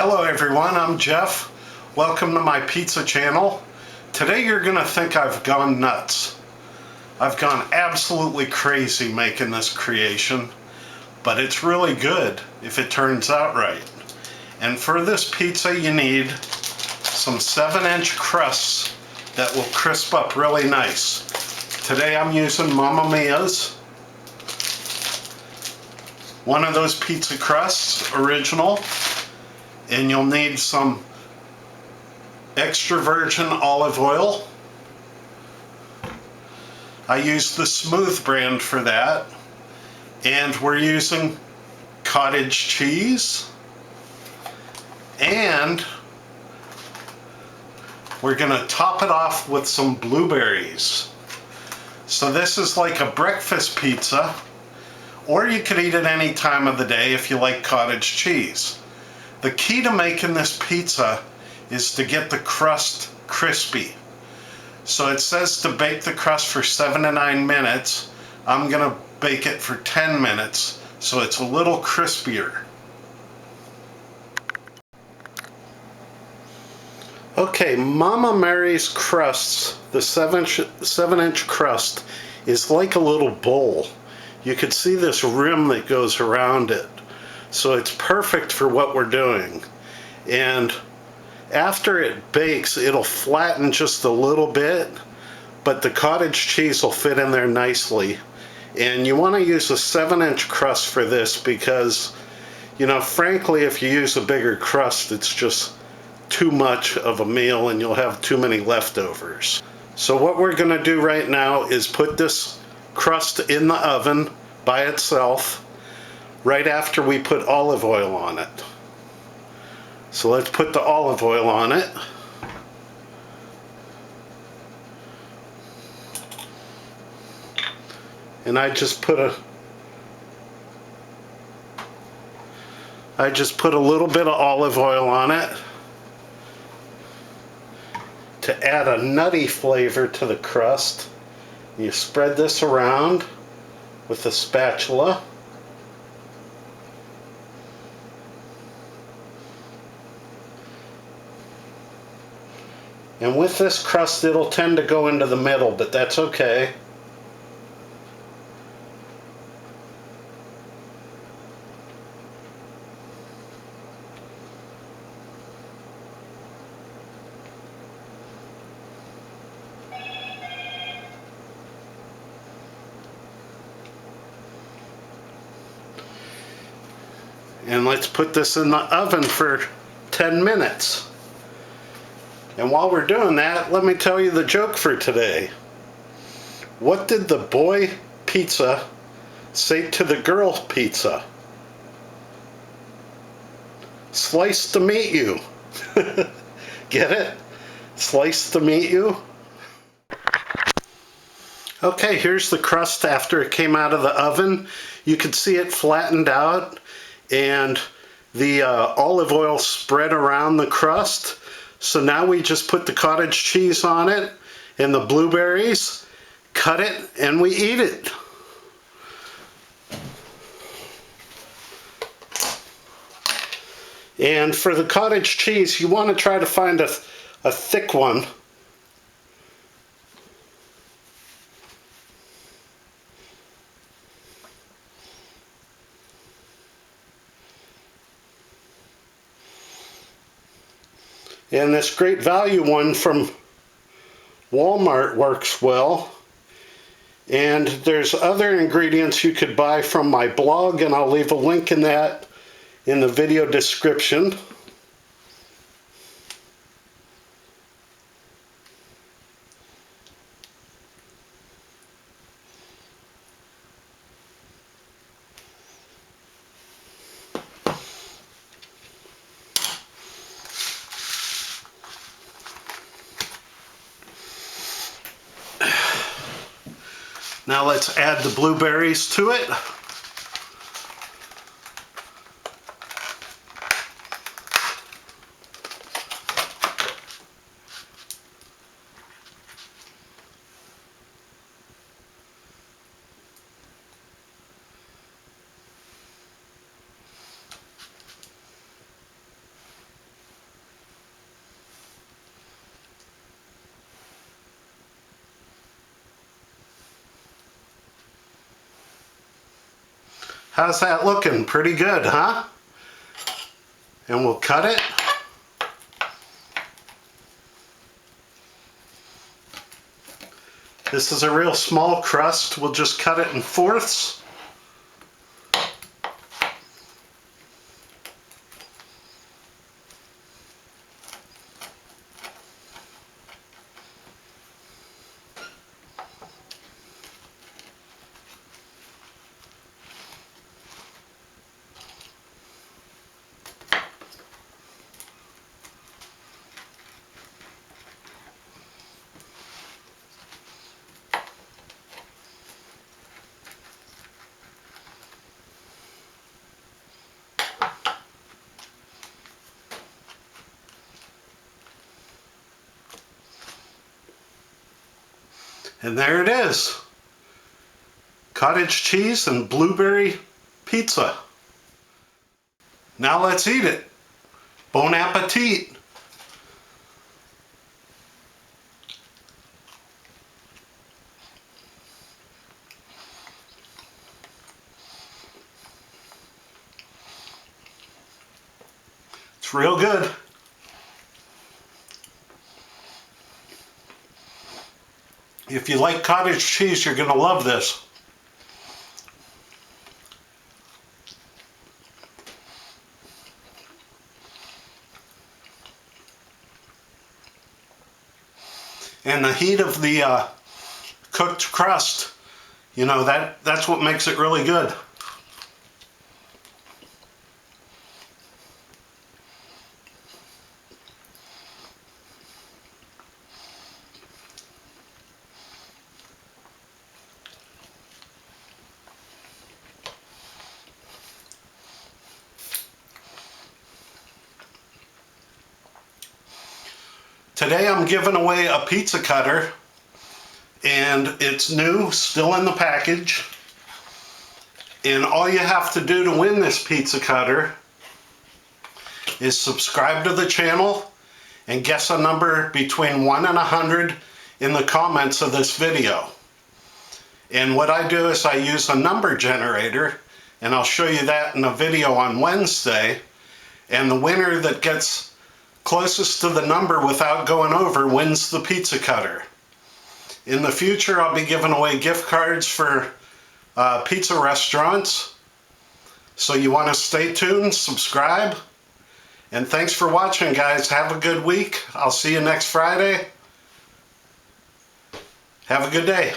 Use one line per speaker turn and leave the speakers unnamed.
Hello everyone, I'm Jeff. Welcome to my pizza channel. Today you're gonna think I've gone nuts. I've gone absolutely crazy making this creation, but it's really good if it turns out right. And for this pizza you need some 7-inch crusts that will crisp up really nice. Today I'm using Mamma Mia's. One of those pizza crusts, original. And you'll need some extra virgin olive oil. I use the Smooth brand for that. And we're using cottage cheese. And we're gonna top it off with some blueberries. So this is like a breakfast pizza, or you could eat it any time of the day if you like cottage cheese. The key to making this pizza is to get the crust crispy. So it says to bake the crust for 7 to 9 minutes. I'm gonna bake it for 10 minutes so it's a little crispier. Okay, Mama Mary's crusts, the 7-inch crust, is like a little bowl. You can see this rim that goes around it. So it's perfect for what we're doing. And after it bakes, it'll flatten just a little bit, but the cottage cheese will fit in there nicely. And you want to use a 7-inch crust for this because, you know, frankly, if you use a bigger crust, it's just too much of a meal and you'll have too many leftovers. So what we're going to do right now is put this crust in the oven by itself right after we put olive oil on it. So let's put the olive oil on it. And I just put a little bit of olive oil on it to add a nutty flavor to the crust. You spread this around with a spatula. And with this crust, it'll tend to go into the middle, but that's okay. And let's put this in the oven for 10 minutes. And while we're doing that, let me tell you the joke for today. What did the boy pizza say to the girl pizza? Slice to meet you. Get it? Slice to meet you? Okay, here's the crust after it came out of the oven. You can see it flattened out and the olive oil spread around the crust. So now we just put the cottage cheese on it and the blueberries, cut it, and we eat it. And for the cottage cheese, you want to try to find a thick one. And this Great Value one from Walmart works well. And there's other ingredients you could buy from my blog, and I'll leave a link in that in the video description. Now let's add the blueberries to it. How's that looking? Pretty good, huh? And we'll cut it. This is a real small crust. We'll just cut it in fourths. And there it is. Cottage cheese and blueberry pizza. Now let's eat it. Bon appetit. It's real good. If you like cottage cheese, you're going to love this. And the heat of the cooked crust, you know, that's what makes it really good. Today I'm giving away a pizza cutter, and it's new, still in the package. And all you have to do to win this pizza cutter is subscribe to the channel and guess a number between 1 and 100 in the comments of this video. And what I do is I use a number generator, and I'll show you that in a video on Wednesday. And the winner that gets closest to the number without going over wins the pizza cutter. In the future, I'll be giving away gift cards for pizza restaurants. So you want to stay tuned, subscribe. And thanks for watching, guys. Have a good week. I'll see you next Friday. Have a good day.